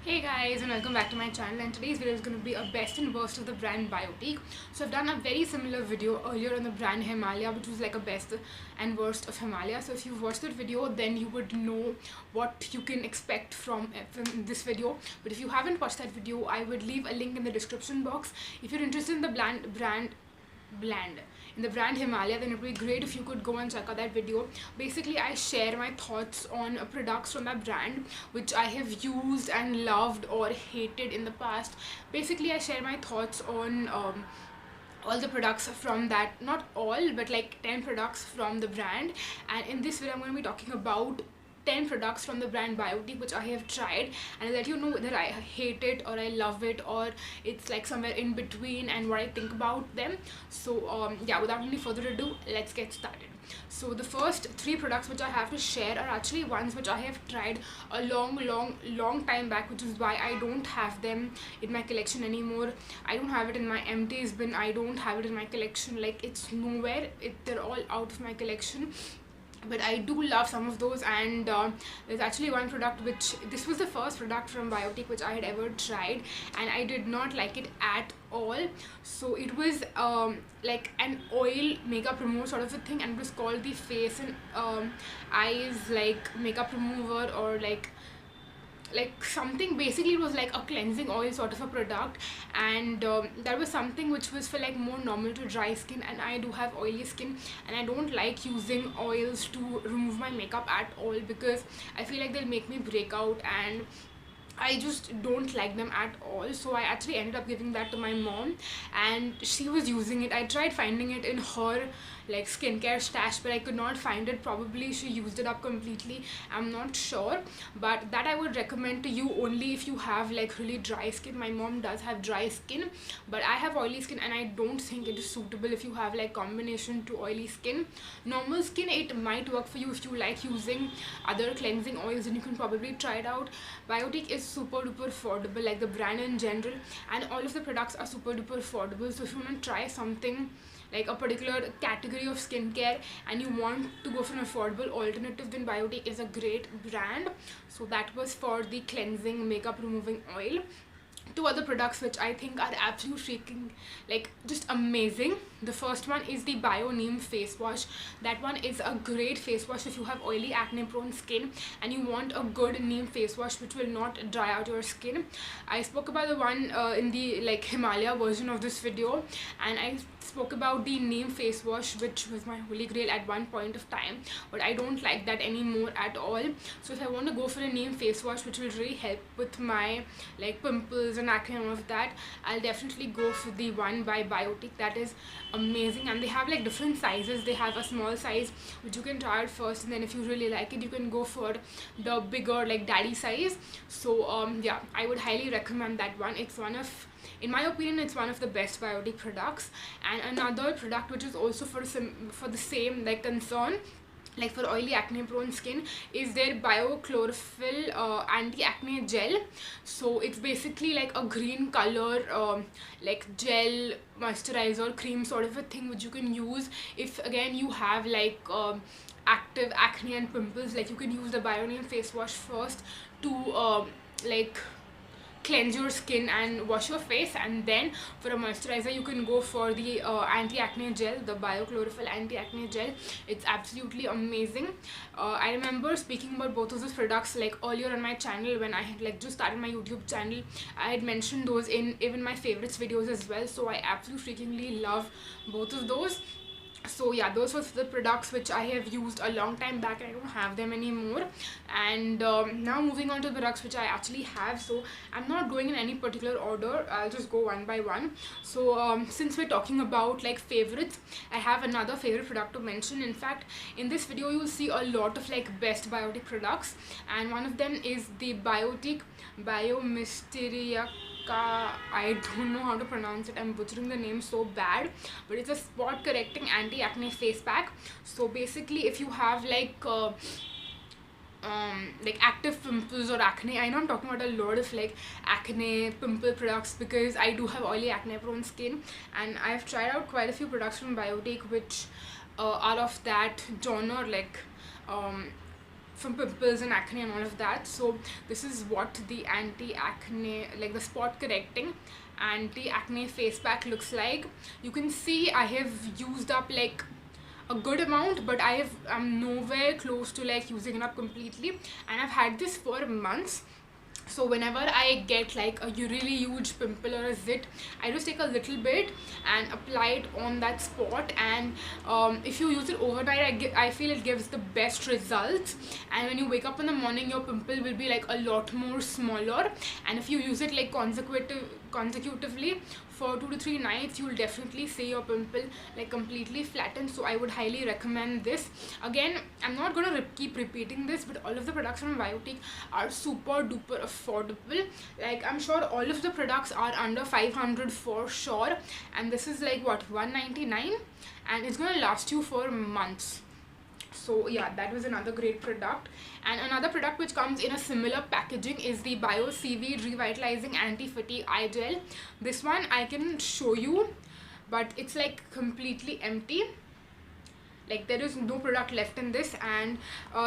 Hey guys, and welcome back to my channel, and today's video is going to be a best and worst of the brand Biotique. So I've done a very similar video earlier on the brand Himalaya, which was like a best and worst of Himalaya. So if you've watched that video, then you would know what you can expect from this video. But if you haven't watched that video, I would leave a link in the description box. If you're interested in the brand Himalaya, then it would be great if you could go and check out that video. Basically, I share my thoughts on products from that brand which I have used and loved or hated in the past. Basically, I share my thoughts on all the products from that, not all but like 10 products from the brand. And in this video I'm going to be talking about 10 products from the brand Biotique which I have tried, and I'll let you know whether I hate it or I love it or it's like somewhere in between and what I think about them. So yeah, without any further ado, let's get started. So the first 3 products which I have to share are actually ones which I have tried a long time back, which is why I don't have them in my collection anymore. I don't have it in my empties bin, I don't have it in my collection, like it's nowhere, they're all out of my collection. But I do love some of those, and there's actually one product which, this was the first product from Biotique which I had ever tried, and I did not like it at all. So it was like an oil makeup remover sort of a thing, and it was called the face and eyes like makeup remover, or like something. Basically it was like a cleansing oil sort of a product, and that was something which was for like more normal to dry skin, and I do have oily skin and I don't like using oils to remove my makeup at all, because I feel like they'll make me break out and I just don't like them at all. So I actually ended up giving that to my mom, and she was using it. I tried finding it in her like skincare stash, but I could not find it. Probably she used it up completely, I'm not sure. But that I would recommend to you only if you have like really dry skin. My mom does have dry skin, but I have oily skin, and I don't think it is suitable if you have like combination to oily skin. Normal skin, it might work for you. If you like using other cleansing oils, then you can probably try it out. Biotique is super duper affordable, like the brand in general, and all of the products are super duper affordable. So if you want to try something like a particular category of skincare and you want to go for an affordable alternative, then Biotique is a great brand. So that was for the cleansing makeup removing oil. 2 other products which I think are absolutely freaking like just amazing. The first one is the Neem face wash. That one is a great face wash if you have oily acne prone skin and you want a good neem face wash which will not dry out your skin. I spoke about the one in the like Himalaya version of this video, and I spoke about the neem face wash which was my holy grail at one point of time, but I don't like that anymore at all. So if I want to go for a neem face wash which will really help with my like pimples and acne and all of that, I'll definitely go for the one by Biotique. That is amazing, and they have like different sizes. They have a small size which you can try out first, and then if you really like it, you can go for the bigger like daddy size. So yeah, I would highly recommend that one. It's one of, in my opinion, it's one of the best Biotique products. And another product which is also for the same like concern, like for oily acne prone skin, is their Chlorophyll anti-acne gel. So it's basically like a green color like gel moisturizer cream sort of a thing which you can use if again you have like active acne and pimples. Like you can use the Neem face wash first to like cleanse your skin and wash your face, and then for a moisturizer you can go for the anti-acne gel, the Chlorophyll anti-acne gel. It's absolutely amazing. I remember speaking about both of those products like earlier on my channel when I had like just started my YouTube channel. I had mentioned those in even my favorites videos as well. So I absolutely freakingly love both of those. So yeah, those were the products which I have used a long time back and I don't have them anymore. And now moving on to the products which I actually have. So I'm not going in any particular order, I'll just go one by one. So since we're talking about like favorites, I have another favorite product to mention. In fact, in this video you'll see a lot of like best Biotique products, and one of them is the Biotique Mysteria. I don't know how to pronounce it, I'm butchering the name so bad, but it's a spot correcting anti-acne face pack. So basically if you have like active pimples or acne, I know I'm talking about a lot of like acne pimple products because I do have oily acne prone skin, and I've tried out quite a few products from Biotique which are of that genre, like from pimples and acne and all of that. So this is what the anti-acne, like the spot correcting anti-acne face pack looks like. You can see I have used up like a good amount, but I'm nowhere close to like using it up completely, and I've had this for months. So whenever I get like a really huge pimple or a zit, I just take a little bit and apply it on that spot, and if you use it overnight, I feel it gives the best results. And when you wake up in the morning, your pimple will be like a lot more smaller, and if you use it like consecutively for 2 to 3 nights, you will definitely see your pimple like completely flattened. So I would highly recommend this. Again, I'm not gonna keep repeating this, but all of the products from Biotique are super duper affordable. Like, I'm sure all of the products are under 500 for sure, and this is like what, 199, and it's gonna last you for months. So yeah, that was another great product. And another product which comes in a similar packaging is the Bio Seaweed Revitalizing Anti-Fatigue Eye Gel. This one I can show you, but it's like completely empty. Like, there is no product left in this, and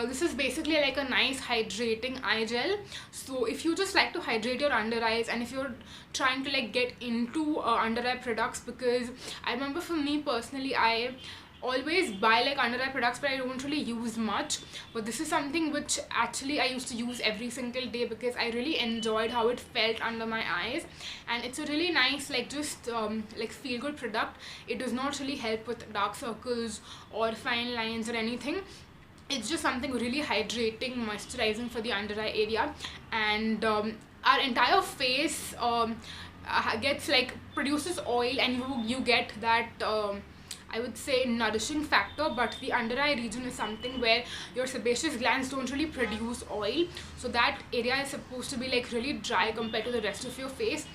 this is basically like a nice hydrating eye gel. So if you just like to hydrate your under eyes, and if you're trying to like get into under eye products, because I remember for me personally, I always buy like under eye products, but I don't really use much. But this is something which actually I used to use every single day, because I really enjoyed how it felt under my eyes, and it's a really nice like just like feel good product. It does not really help with dark circles or fine lines or anything. It's just something really hydrating, moisturizing for the under eye area, and our entire face gets like produces oil, and you get that I would say nourishing factor, but the under eye region is something where your sebaceous glands don't really produce oil, so that area is supposed to be like really dry compared to the rest of your face.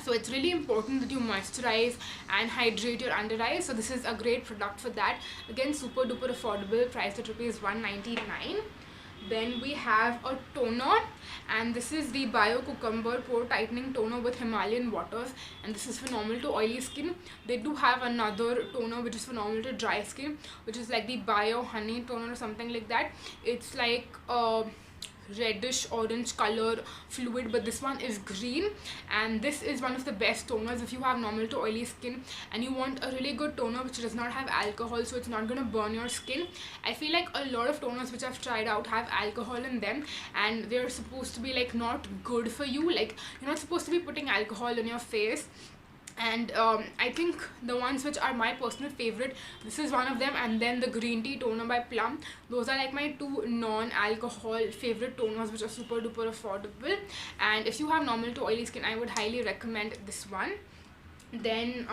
So it's really important that you moisturize and hydrate your under eyes. So this is a great product for that. Again, super duper affordable, priced at ₹199. Then we have a toner, and this is the Bio Cucumber Pore Tightening Toner with Himalayan waters, and this is phenomenal to oily skin. They do have another toner which is phenomenal to dry skin, which is like the Bio Honey Toner or something like that. It's like reddish orange color fluid, but this one is green, and this is one of the best toners if you have normal to oily skin and you want a really good toner which does not have alcohol, so it's not going to burn your skin. I feel like a lot of toners which I've tried out have alcohol in them, and they're supposed to be like not good for you. Like, you're not supposed to be putting alcohol in your face. And I think the ones which are my personal favorite, this is one of them, and then the green tea toner by Plum. Those are like my two non-alcohol favorite toners which are super duper affordable, and if you have normal to oily skin, I would highly recommend this one. Then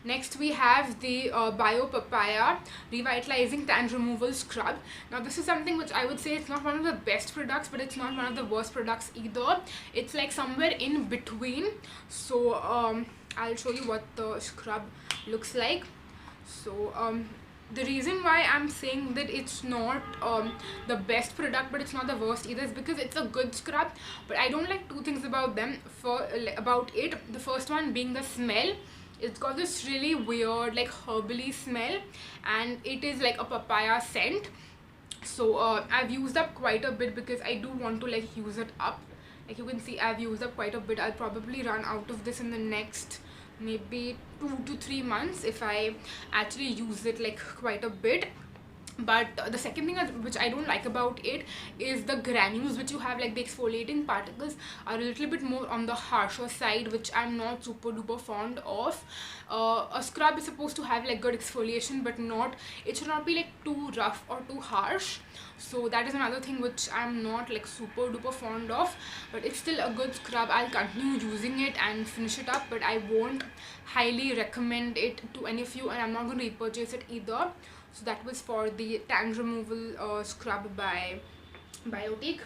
next we have the Bio Papaya Revitalizing Tan Removal Scrub. Now this is something which I would say it's not one of the best products, but it's not one of the worst products either. It's like somewhere in between. So I'll show you what the scrub looks like. So the reason why I'm saying that it's not the best product but it's not the worst either is because it's a good scrub, but I don't like two things about it. The first one being the smell. It's got this really weird like herbally smell, and it is like a papaya scent. So I've used up quite a bit because I do want to like use it up. Like you can see, I've used up quite a bit. I'll probably run out of this in the next maybe 2 to 3 months if I actually use it like quite a bit. But the second thing which I don't like about it is the granules which you have, like the exfoliating particles are a little bit more on the harsher side, which I'm not super duper fond of. A scrub is supposed to have like good exfoliation, but it should not be like too rough or too harsh. So that is another thing which I'm not like super duper fond of, but it's still a good scrub. I'll continue using it and finish it up, but I won't highly recommend it to any of you, and I'm not going to repurchase it either. So that was for the tan removal scrub by Biotique.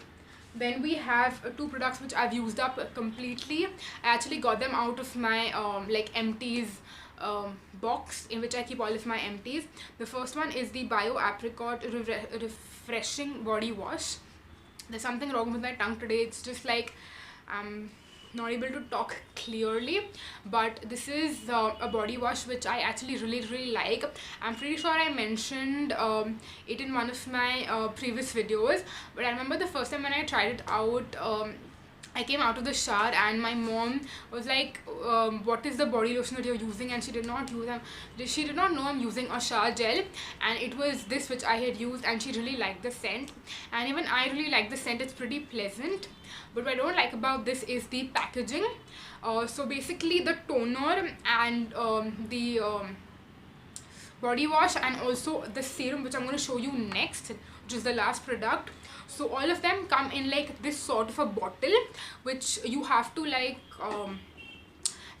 Then we have two products which I've used up completely. I actually got them out of my like empties box in which I keep all of my empties. The first one is the Bio Apricot Refreshing Body Wash. There's something wrong with my tongue today. It's just like not able to talk clearly, but this is a body wash which I actually really like. I'm pretty sure I mentioned it in one of my previous videos, but I remember the first time when I tried it out, I came out of the shower and my mom was like, what is the body lotion that you're using? And she did not know I'm using a shower gel, and it was this which I had used, and she really liked the scent, and even I really like the scent. It's pretty pleasant. But what I don't like about this is the packaging. So basically the toner and the body wash and also the serum, which I'm going to show you next, which is the last product. So all of them come in like this sort of a bottle, which you have to like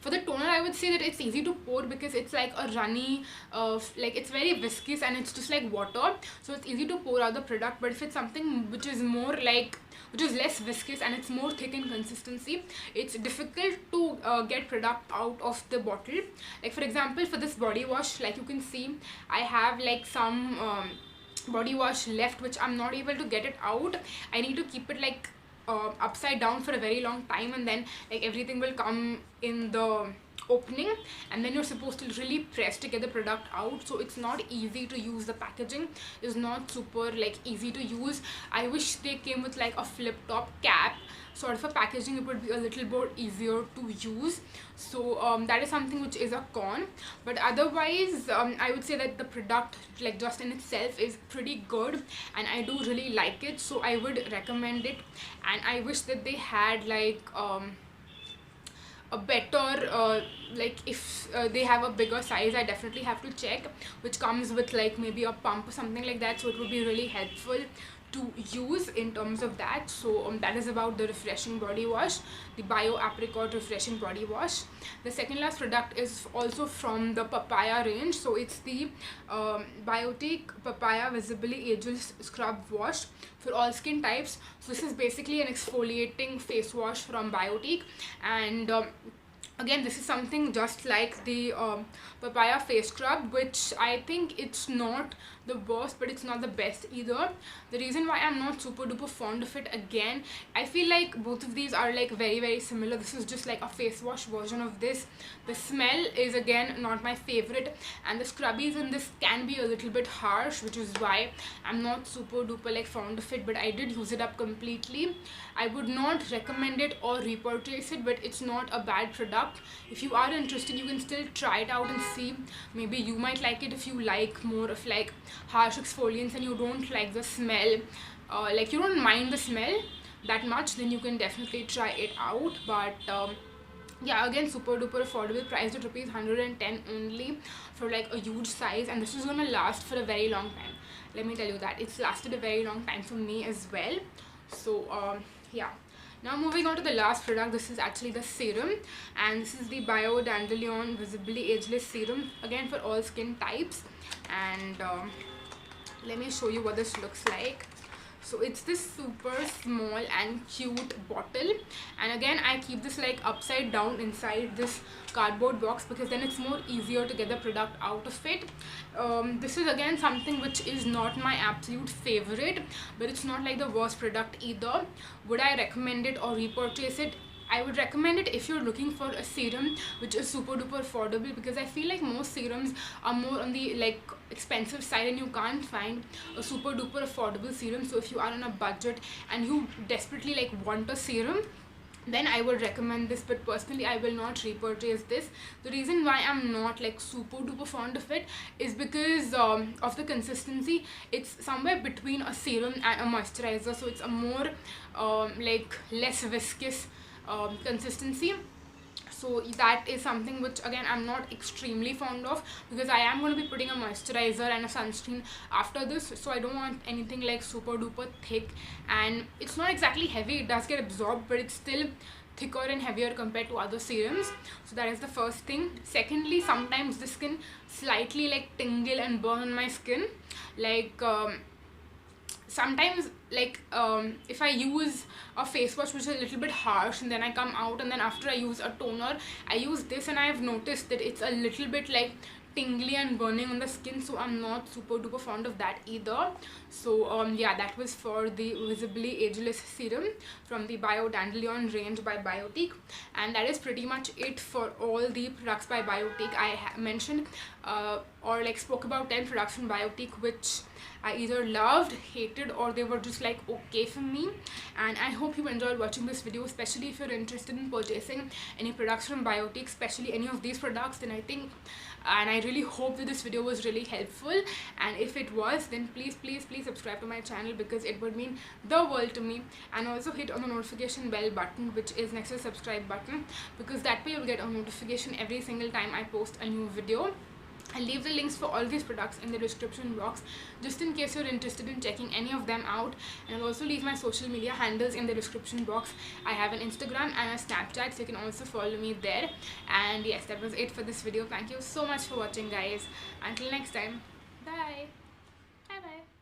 for the toner, I would say that it's easy to pour because it's like a runny, like it's very viscous and it's just like water, so it's easy to pour out the product. But if it's something which is more like, which is less viscous and it's more thick in consistency, it's difficult to get product out of the bottle. Like for example, for this body wash, like you can see, I have like some body wash left which I'm not able to get it out. I need to keep it like upside down for a very long time, and then like everything will come in the opening, and then you're supposed to really press to get the product out. So it's not easy to use. The packaging is not super like easy to use. I wish they came with like a flip top cap sort of a packaging. It would be a little more easier to use. So that is something which is a con, but otherwise I would say that the product like just in itself is pretty good and I do really like it, so I would recommend it. And I wish that they had like a better like if they have a bigger size. I definitely have to check, which comes with like maybe a pump or something like that, so it would be really helpful to use in terms of that. So that is about the refreshing body wash, the Bio Apricot refreshing body wash. The second last product is also from the papaya range, so it's the Biotique Papaya Visibly Ageless Scrub Wash for all skin types. So this is basically an exfoliating face wash from Biotique, and again, this is something just like the papaya face scrub, which I think it's not the worst, but it's not the best either. The reason why I'm not super duper fond of it, again, I feel like both of these are like very similar. This is just like a face wash version of this. The smell is again not my favorite, and the scrubbies in this can be a little bit harsh, which is why I'm not super duper like fond of it. But I did use it up completely. I would not recommend it or repurchase it, but it's not a bad product. If you are interested, you can still try it out and see. Maybe you might like it if you like more of like harsh exfoliants and you don't like the smell, like you don't mind the smell that much, then you can definitely try it out. But yeah, again, super duper affordable, priced at rupees 110 only for like a huge size, and this is gonna last for a very long time. Let me tell you that it's lasted a very long time for me as well. So yeah, now moving on to the last product. This is actually the serum, and this is the Bio Dandelion Visibly Ageless Serum, again for all skin types. And let me show you what this looks like. So it's this super small and cute bottle, and again I keep this like upside down inside this cardboard box because then it's more easier to get the product out of it. This is again something which is not my absolute favorite, but it's not like the worst product either. Would I recommend it or repurchase it? I would recommend it if you're looking for a serum which is super duper affordable, because I feel like most serums are more on the like expensive side and you can't find a super duper affordable serum. So if you are on a budget and you desperately like want a serum, then I would recommend this, but personally I will not repurchase this. The reason why I'm not like super duper fond of it is because of the consistency. It's somewhere between a serum and a moisturizer, so it's a more like less viscous consistency. So that is something which again I'm not extremely fond of, because I am going to be putting a moisturizer and a sunscreen after this, so I don't want anything like super duper thick. And it's not exactly heavy, it does get absorbed, but it's still thicker and heavier compared to other serums. So that is the first thing. Secondly, sometimes this can slightly like tingle and burn on my skin, like sometimes like if I use a face wash which is a little bit harsh and then I come out and then after I use a toner, I use this, and I have noticed that it's a little bit like tingly and burning on the skin, so I'm not super duper fond of that either. So yeah, that was for the Visibly Ageless Serum from the Biodandelion range by Biotique, and that is pretty much it for all the products by Biotique. I mentioned or like spoke about 10 products from Biotique which I either loved, hated, or they were just like okay for me. And I hope you enjoyed watching this video, especially if you're interested in purchasing any products from Biotique, especially any of these products. Then I really hope that this video was really helpful, and if it was, then please subscribe to my channel, because it would mean the world to me. And also hit on the notification bell button, which is next to the subscribe button, because that way you'll get a notification every single time I post a new video. I'll leave the links for all these products in the description box, just in case you're interested in checking any of them out. And I'll also leave my social media handles in the description box. I have an Instagram and a Snapchat, so you can also follow me there. And yes, that was it for this video. Thank you so much for watching, guys. Until next time, bye. Bye bye.